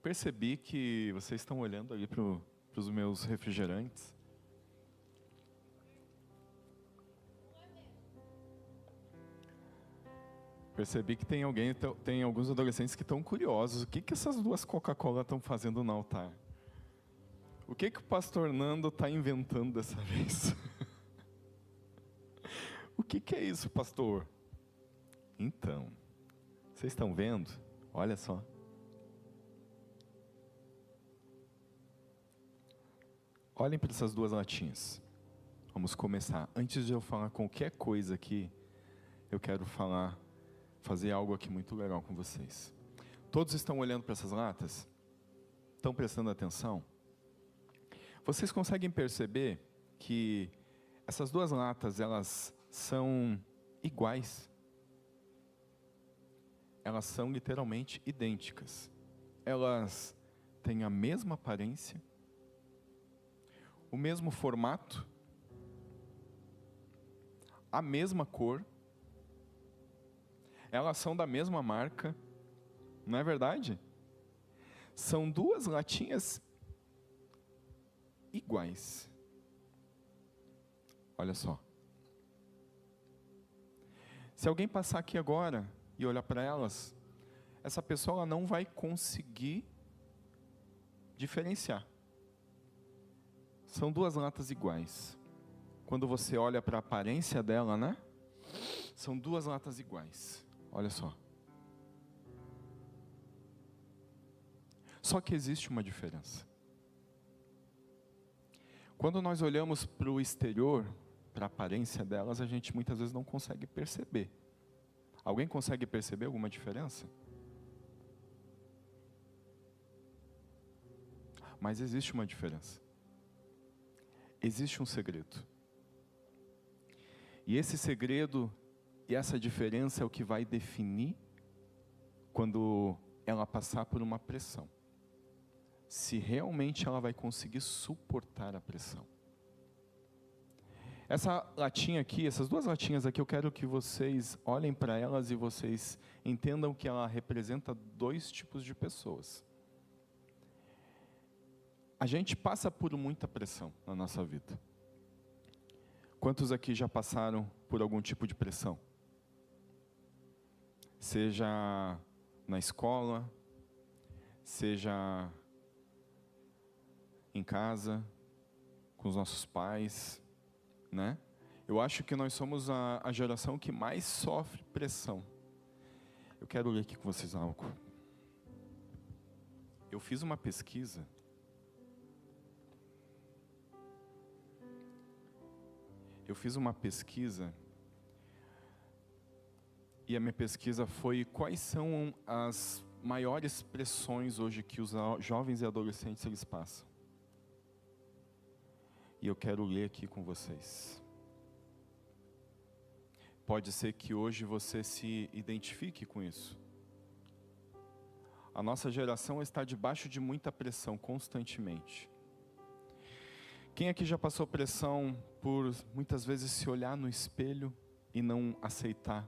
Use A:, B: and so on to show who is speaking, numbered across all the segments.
A: percebi que vocês estão olhando ali para os meus refrigerantes. Percebi que tem alguns adolescentes que estão curiosos. O que essas duas Coca-Cola estão fazendo no altar? O que o pastor Nando está inventando dessa vez? O que é isso, pastor? Então, vocês estão vendo? Olha só. Olhem para essas duas latinhas. Vamos começar. Antes de eu falar qualquer coisa aqui, eu quero fazer algo aqui muito legal com vocês. Todos estão olhando para essas latas? Estão prestando atenção? Vocês conseguem perceber que essas duas latas, elas são iguais? Elas são literalmente idênticas. Elas têm a mesma aparência, o mesmo formato, a mesma cor. Elas são da mesma marca, não é verdade? São duas latinhas iguais. Olha só. Se alguém passar aqui agora e olhar para elas, essa pessoa ela não vai conseguir diferenciar. São duas latas iguais. Quando você olha para a aparência dela, né? São duas latas iguais. Olha só. Só que existe uma diferença. Quando nós olhamos para o exterior, para a aparência delas, a gente muitas vezes não consegue perceber. Alguém consegue perceber alguma diferença? Mas existe uma diferença. Existe um segredo. E esse segredo e essa diferença é o que vai definir quando ela passar por uma pressão. Se realmente ela vai conseguir suportar a pressão. Essa latinha aqui, essas duas latinhas aqui, eu quero que vocês olhem para elas e vocês entendam que ela representa dois tipos de pessoas. A gente passa por muita pressão na nossa vida. Quantos aqui já passaram por algum tipo de pressão? Seja na escola, seja em casa, com os nossos pais, né? Eu acho que nós somos a geração que mais sofre pressão. Eu quero ler aqui com vocês algo. Eu fiz uma pesquisa. E a minha pesquisa foi quais são as maiores pressões hoje que os jovens e adolescentes eles passam. E eu quero ler aqui com vocês. Pode ser que hoje você se identifique com isso. A nossa geração está debaixo de muita pressão constantemente. Quem aqui já passou pressão por muitas vezes se olhar no espelho e não aceitar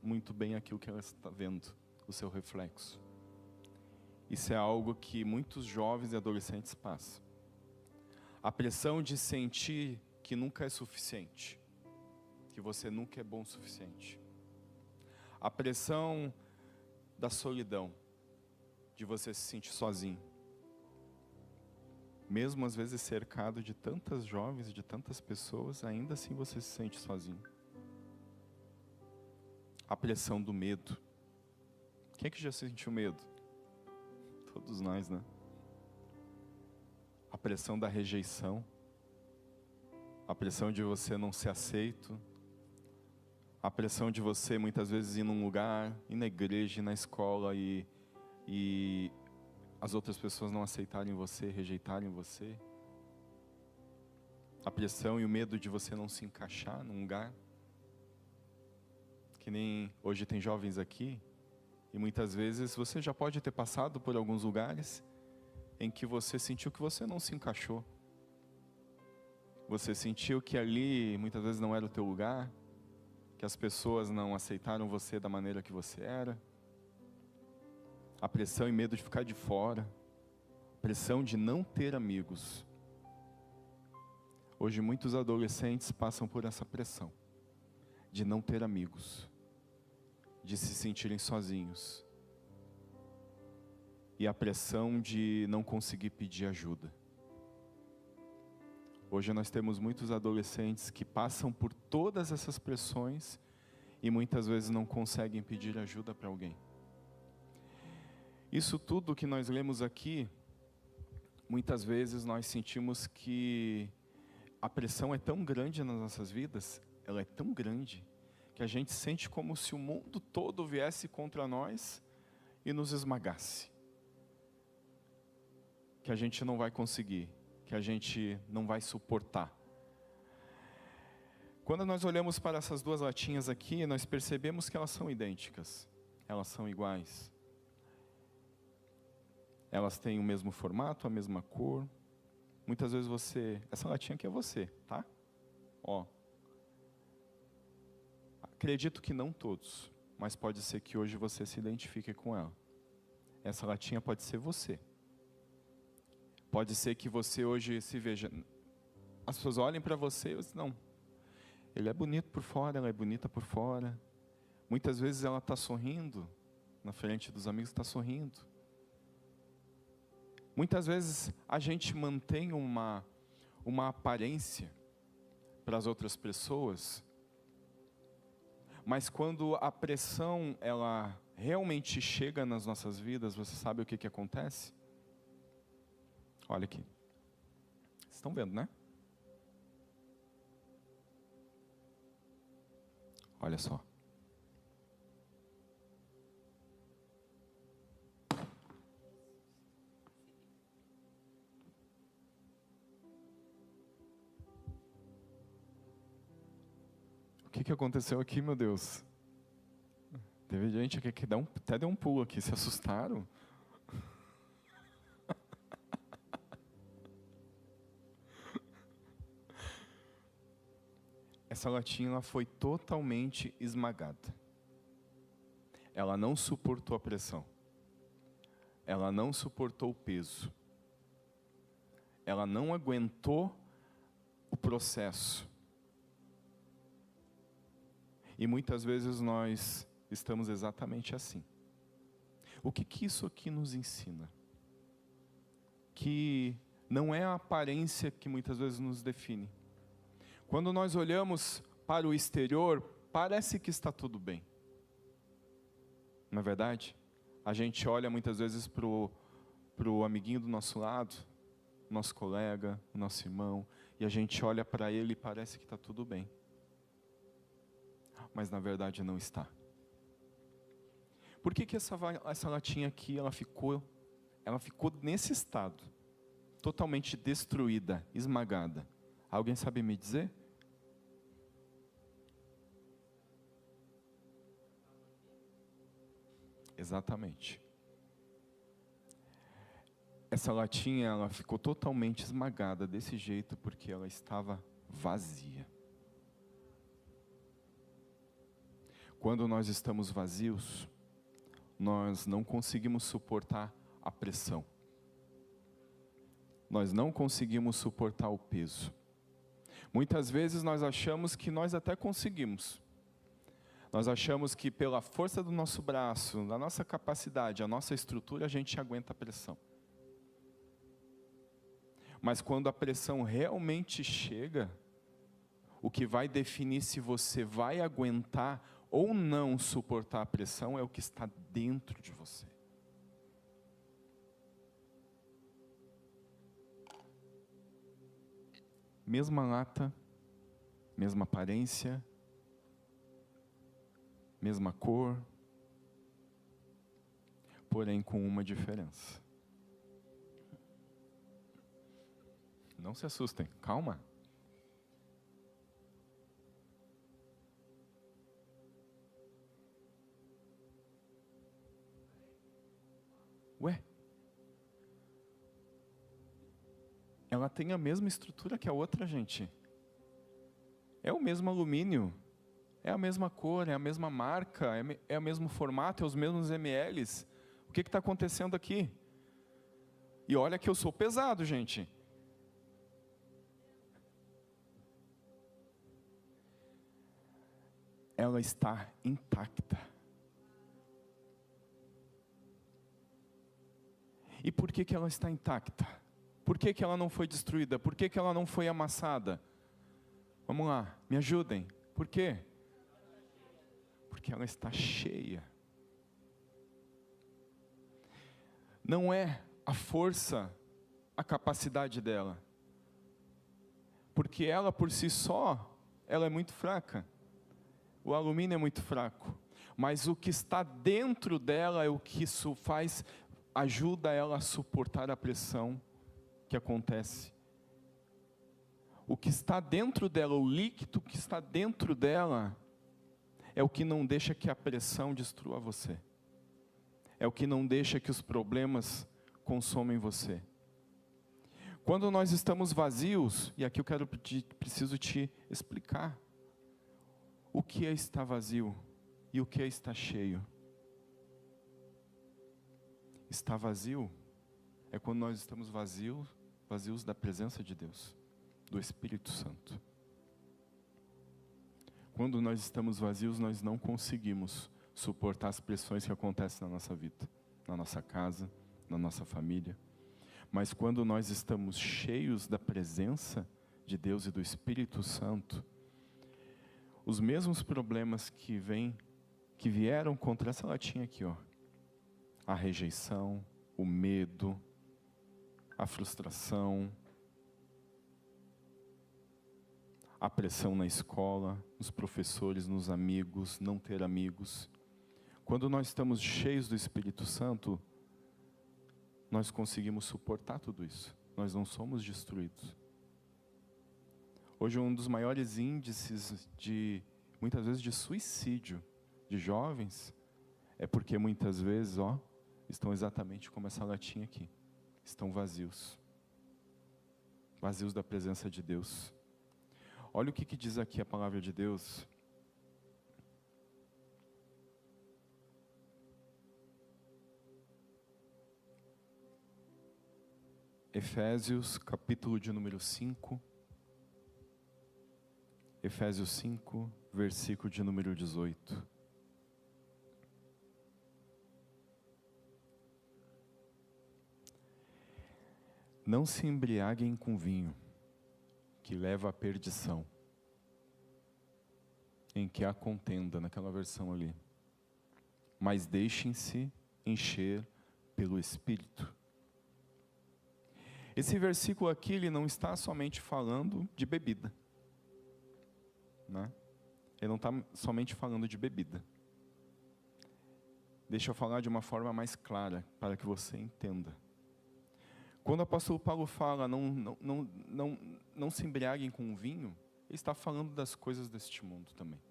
A: muito bem aquilo que ela está vendo, o seu reflexo? Isso é algo que muitos jovens e adolescentes passam. A pressão de sentir que nunca é suficiente, que você nunca é bom o suficiente. A pressão da solidão, de você se sentir sozinho. Mesmo às vezes cercado de tantas jovens e de tantas pessoas, ainda assim você se sente sozinho. A pressão do medo. Quem é que já sentiu medo? Todos nós, né? A pressão da rejeição. A pressão de você não ser aceito. A pressão de você muitas vezes ir num lugar, ir na igreja, ir na escola e as outras pessoas não aceitarem você, rejeitarem você. A pressão e o medo de você não se encaixar num lugar. Que nem hoje tem jovens aqui, e muitas vezes você já pode ter passado por alguns lugares em que você sentiu que você não se encaixou. Você sentiu que ali muitas vezes não era o teu lugar, que as pessoas não aceitaram você da maneira que você era. a pressão e medo de ficar de fora, a pressão de não ter amigos. Hoje muitos adolescentes passam por essa pressão de não ter amigos, de se sentirem sozinhos, e a pressão de não conseguir pedir ajuda. Hoje nós temos muitos adolescentes que passam por todas essas pressões e muitas vezes não conseguem pedir ajuda para alguém. Isso tudo que nós lemos aqui, muitas vezes nós sentimos que a pressão é tão grande nas nossas vidas, ela é tão grande, que a gente sente como se o mundo todo viesse contra nós e nos esmagasse. Que a gente não vai conseguir, que a gente não vai suportar. Quando nós olhamos para essas duas latinhas aqui, nós percebemos que elas são idênticas, elas são iguais. Elas têm o mesmo formato, a mesma cor. Muitas vezes essa latinha aqui é você, tá? Ó. Acredito que não todos, mas pode ser que hoje você se identifique com ela. Essa latinha pode ser você. Pode ser que você hoje se veja, as pessoas olhem para você e dizem, não, ele é bonito por fora, ela é bonita por fora. Muitas vezes ela está sorrindo, na frente dos amigos está sorrindo. Muitas vezes a gente mantém uma aparência para as outras pessoas, mas quando a pressão ela realmente chega nas nossas vidas, você sabe o que acontece? Olha aqui. Vocês estão vendo, né? Olha só. O que aconteceu aqui, meu Deus? Teve gente aqui que até deu um pulo aqui, se assustaram. Essa latinha ela foi totalmente esmagada. Ela não suportou a pressão. Ela não suportou o peso. Ela não aguentou o processo. E muitas vezes nós estamos exatamente assim. O que isso aqui nos ensina? Que não é a aparência que muitas vezes nos define. Quando nós olhamos para o exterior, parece que está tudo bem. Não é verdade? A gente olha muitas vezes para o amiguinho do nosso lado, nosso colega, o nosso irmão, e a gente olha para ele e parece que está tudo bem. Mas na verdade não está. Por que essa latinha aqui ela ficou nesse estado, totalmente destruída, esmagada? Alguém sabe me dizer? Exatamente. Essa latinha ela ficou totalmente esmagada desse jeito porque ela estava vazia. Quando nós estamos vazios, nós não conseguimos suportar a pressão. Nós não conseguimos suportar o peso. Muitas vezes nós achamos que nós até conseguimos. Nós achamos que pela força do nosso braço, da nossa capacidade, a nossa estrutura, a gente aguenta a pressão. Mas quando a pressão realmente chega, o que vai definir se você vai aguentar ou não suportar a pressão é o que está dentro de você. Mesma lata, mesma aparência, mesma cor, porém com uma diferença. Não se assustem, calma. Ué? Ela tem a mesma estrutura que a outra, gente. É o mesmo alumínio, é a mesma cor, é a mesma marca, é o mesmo formato, é os mesmos mls. O que está acontecendo aqui? E olha que eu sou pesado, gente. Ela está intacta. E por que ela está intacta? Por que ela não foi destruída? Por que ela não foi amassada? Vamos lá, me ajudem. Por quê? Porque ela está cheia. Não é a força, a capacidade dela. Porque ela por si só, ela é muito fraca. O alumínio é muito fraco. Mas o que está dentro dela é o que isso faz, ajuda ela a suportar a pressão que acontece. O que está dentro dela, o líquido que está dentro dela, é o que não deixa que a pressão destrua você. É o que não deixa que os problemas consomem você. Quando nós estamos vazios, e aqui eu preciso te explicar, o que é estar vazio e o que é estar cheio. Estar vazio é quando nós estamos vazios da presença de Deus, do Espírito Santo. Quando nós estamos vazios, nós não conseguimos suportar as pressões que acontecem na nossa vida, na nossa casa, na nossa família. Mas quando nós estamos cheios da presença de Deus e do Espírito Santo, os mesmos problemas que vieram contra essa latinha aqui, ó, a rejeição, o medo, a frustração, a pressão na escola, nos professores, nos amigos, não ter amigos. Quando nós estamos cheios do Espírito Santo, nós conseguimos suportar tudo isso. Nós não somos destruídos. Hoje um dos maiores índices muitas vezes de suicídio de jovens, é porque muitas vezes, estão exatamente como essa latinha aqui. Estão vazios. Vazios da presença de Deus. Olha o que diz aqui a palavra de Deus. Efésios, capítulo de número 5. Efésios 5, versículo de número 18. Não se embriaguem com vinho, que leva à perdição, em que há contenda, naquela versão ali. Mas deixem-se encher pelo Espírito. Esse versículo aqui, ele não está somente falando de bebida, né? Ele não está somente falando de bebida. Deixa eu falar de uma forma mais clara, para que você entenda. Quando o apóstolo Paulo fala, não se embriaguem com vinho, ele está falando das coisas deste mundo também.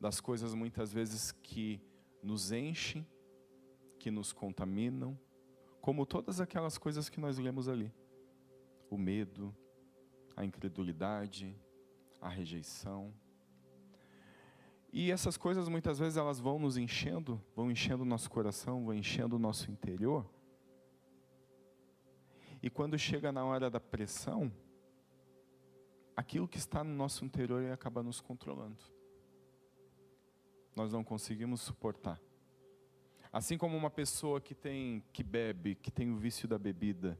A: Das coisas muitas vezes que nos enchem, que nos contaminam, como todas aquelas coisas que nós lemos ali. O medo, a incredulidade, a rejeição. E essas coisas muitas vezes elas vão nos enchendo, vão enchendo o nosso coração, vão enchendo o nosso interior. E quando chega na hora da pressão, aquilo que está no nosso interior acaba nos controlando. Nós não conseguimos suportar. Assim como uma pessoa que bebe, que tem o vício da bebida,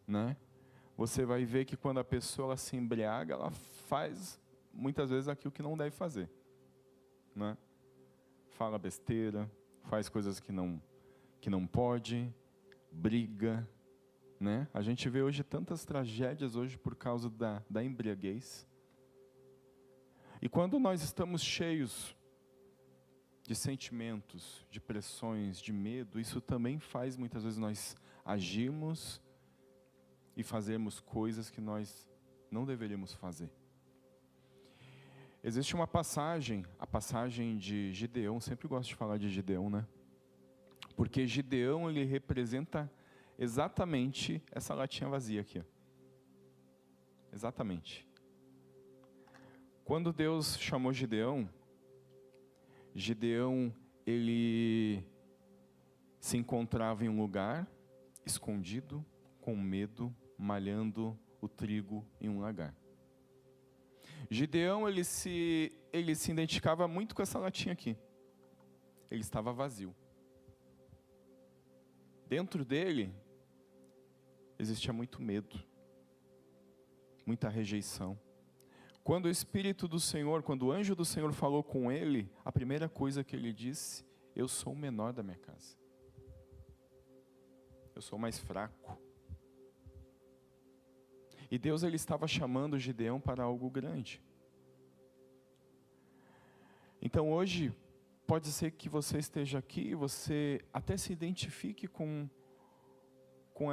A: né? Você vai ver que quando a pessoa ela se embriaga, ela faz muitas vezes aquilo que não deve fazer, né? Fala besteira, faz coisas que não pode, briga, né? A gente vê hoje tantas tragédias hoje por causa da embriaguez. E quando nós estamos cheios de sentimentos, de pressões, de medo, isso também faz muitas vezes nós agirmos e fazermos coisas que nós não deveríamos fazer. Existe uma passagem, a passagem de Gideão, sempre gosto de falar de Gideão, né? Porque Gideão, ele representa exatamente essa latinha vazia aqui, ó. Exatamente. Quando Deus chamou Gideão, ele se encontrava em um lugar escondido, com medo, malhando o trigo em um lagar. Gideão, ele se identificava muito com essa latinha aqui. Ele estava vazio. Dentro dele, existia muito medo, muita rejeição. Quando o Espírito do Senhor, quando o anjo do Senhor falou com ele, a primeira coisa que ele disse: eu sou o menor da minha casa. Eu sou o mais fraco. E Deus, ele estava chamando Gideão para algo grande. Então hoje, pode ser que você esteja aqui e você até se identifique com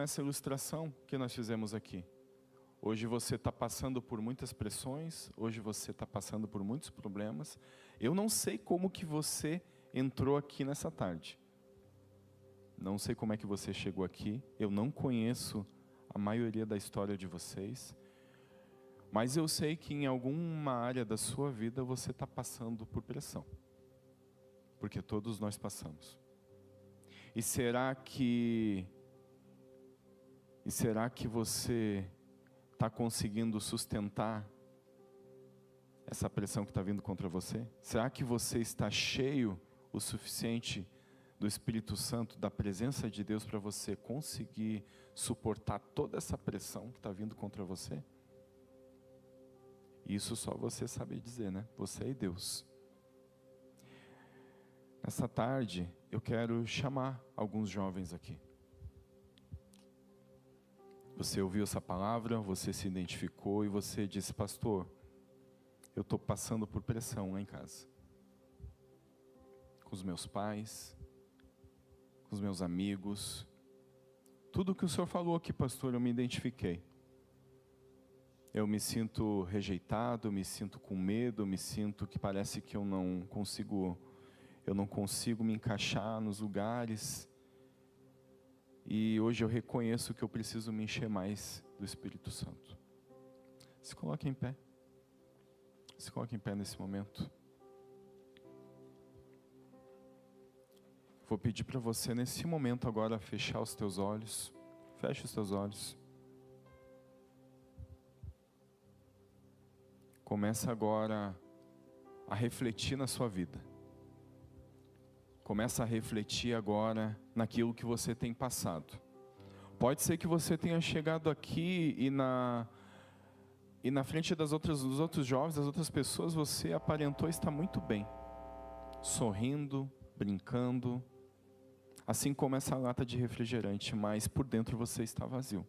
A: essa ilustração que nós fizemos aqui. Hoje você está passando por muitas pressões, hoje você está passando por muitos problemas. Eu não sei como que você entrou aqui nessa tarde. Não sei como é que você chegou aqui. Eu não conheço a maioria da história de vocês. Mas eu sei que em alguma área da sua vida você está passando por pressão. Porque todos nós passamos. E será que você está conseguindo sustentar essa pressão que está vindo contra você? Será que você está cheio o suficiente do Espírito Santo, da presença de Deus, para você conseguir suportar toda essa pressão que está vindo contra você? Isso só você sabe dizer, né? Você e Deus. Nessa tarde, eu quero chamar alguns jovens aqui. Você ouviu essa palavra, você se identificou e você disse: pastor, eu estou passando por pressão lá em casa. Com os meus pais, com os meus amigos. Tudo que o senhor falou aqui, pastor, eu me identifiquei. Eu me sinto rejeitado, eu me sinto com medo, eu me sinto que parece que eu não consigo me encaixar nos lugares. E hoje eu reconheço que eu preciso me encher mais do Espírito Santo. Se coloque em pé. Se coloque em pé nesse momento. Vou pedir para você nesse momento agora fechar os teus olhos. Feche os teus olhos. Começa agora a refletir na sua vida. Começa a refletir agora naquilo que você tem passado. Pode ser que você tenha chegado aqui e na frente dos outros jovens, das outras pessoas, você aparentou estar muito bem. Sorrindo, brincando. Assim como essa lata de refrigerante, mas por dentro você está vazio.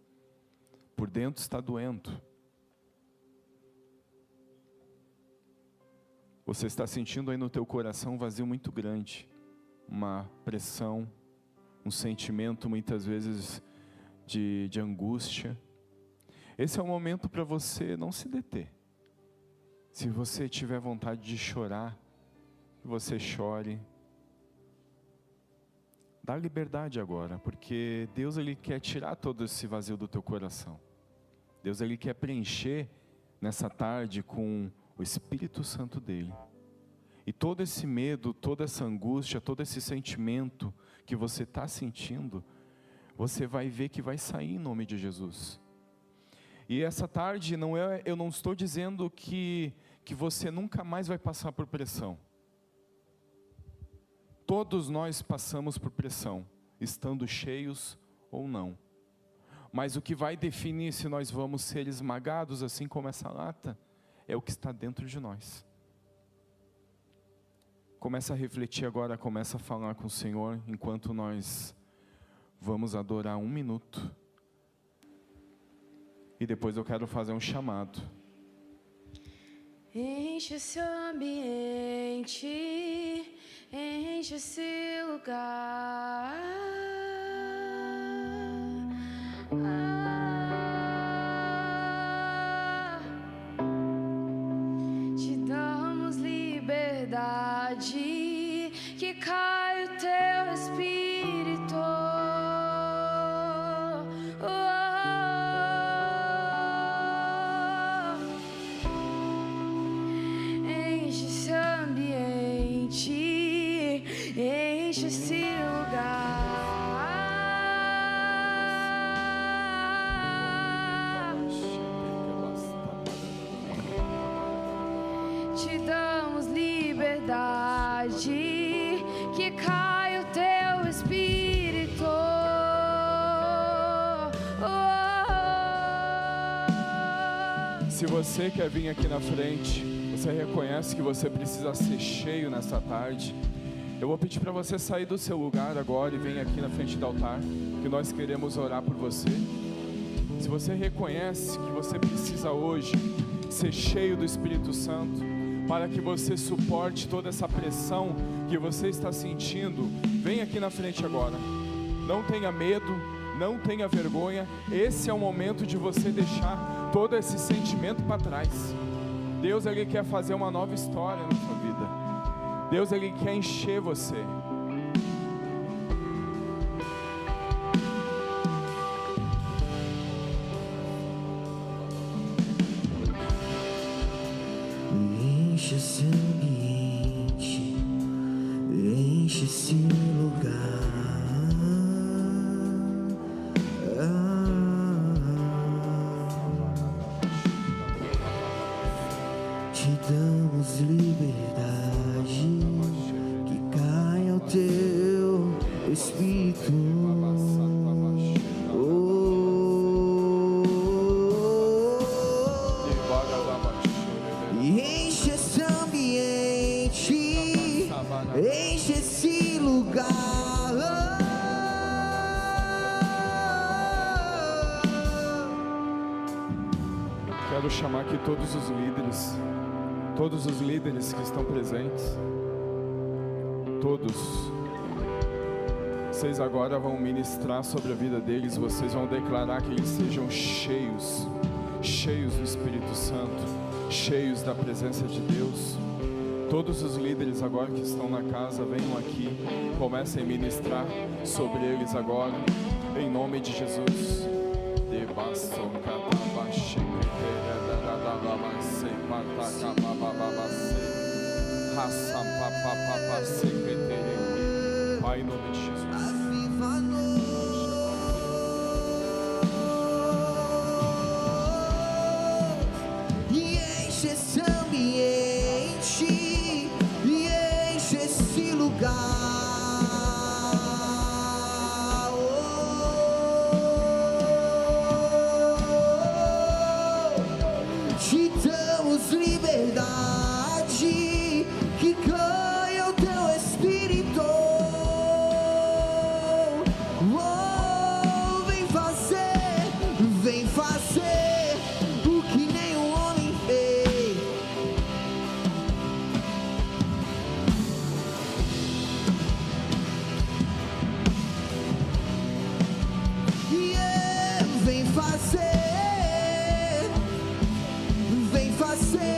A: Por dentro está doendo. Você está sentindo aí no teu coração um vazio muito grande. Uma pressão, um sentimento muitas vezes de angústia. Esse é o momento para você não se deter. Se você tiver vontade de chorar, que você chore. Dá liberdade agora, porque Deus, ele quer tirar todo esse vazio do teu coração. Deus, ele quer preencher nessa tarde com o Espírito Santo dele. E todo esse medo, toda essa angústia, todo esse sentimento que você está sentindo, você vai ver que vai sair em nome de Jesus. E essa tarde, eu não estou dizendo que você nunca mais vai passar por pressão. Todos nós passamos por pressão, estando cheios ou não. Mas o que vai definir se nós vamos ser esmagados, assim como essa lata, é o que está dentro de nós. Começa a refletir agora, começa a falar com o Senhor, enquanto nós vamos adorar 1 minuto. E depois eu quero fazer um chamado.
B: Enche esse ambiente, enche esse lugar. Te damos liberdade, que cai o teu Espírito. Enche esse ambiente, enche esse lugar.
A: se você quer vir aqui na frente, você reconhece que você precisa ser cheio nessa tarde, eu vou pedir para você sair do seu lugar agora e vir aqui na frente do altar, que nós queremos orar por você. Se você reconhece que você precisa hoje ser cheio do Espírito Santo, para que você suporte toda essa pressão que você está sentindo, vem aqui na frente agora. Não tenha medo, não tenha vergonha. Esse é o momento de você deixar todo esse sentimento para trás. Deus, Ele quer fazer uma nova história na sua vida. Deus, Ele quer encher você.
C: Enche esse ambiente, enche esse lugar. Te damos liberdade, que caia o teu Espírito. Enche esse ambiente, enche esse lugar.
A: Quero chamar aqui todos os líderes que estão presentes. Todos. Vocês agora vão ministrar sobre a vida deles. Vocês vão declarar que eles sejam cheios do Espírito Santo, cheios da presença de Deus. Todos os líderes agora que estão na casa, venham aqui, comecem a ministrar sobre eles agora, em nome de Jesus. Pai, em nome de Jesus.
C: Enche esse ambiente, enche esse lugar. Te damos liberdade, que caia o teu Espírito. Vem fazer o que nenhum homem fez. Vem fazer, vem fazer.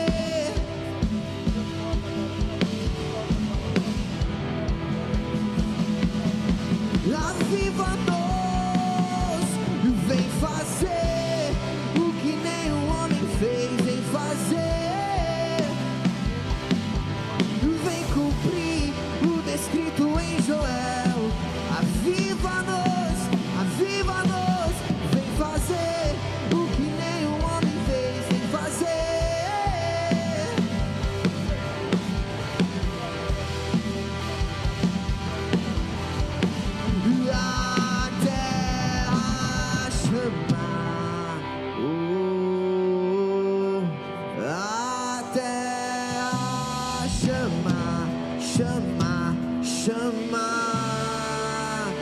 C: Aviva-nos, vem fazer o que nenhum homem fez. Vem fazer, vem cumprir o descrito em Joel. Aviva-nos, aviva-nos, vem fazer o que nenhum homem fez. Vem fazer. A terra chamar, a terra chamar, chamar, chamar.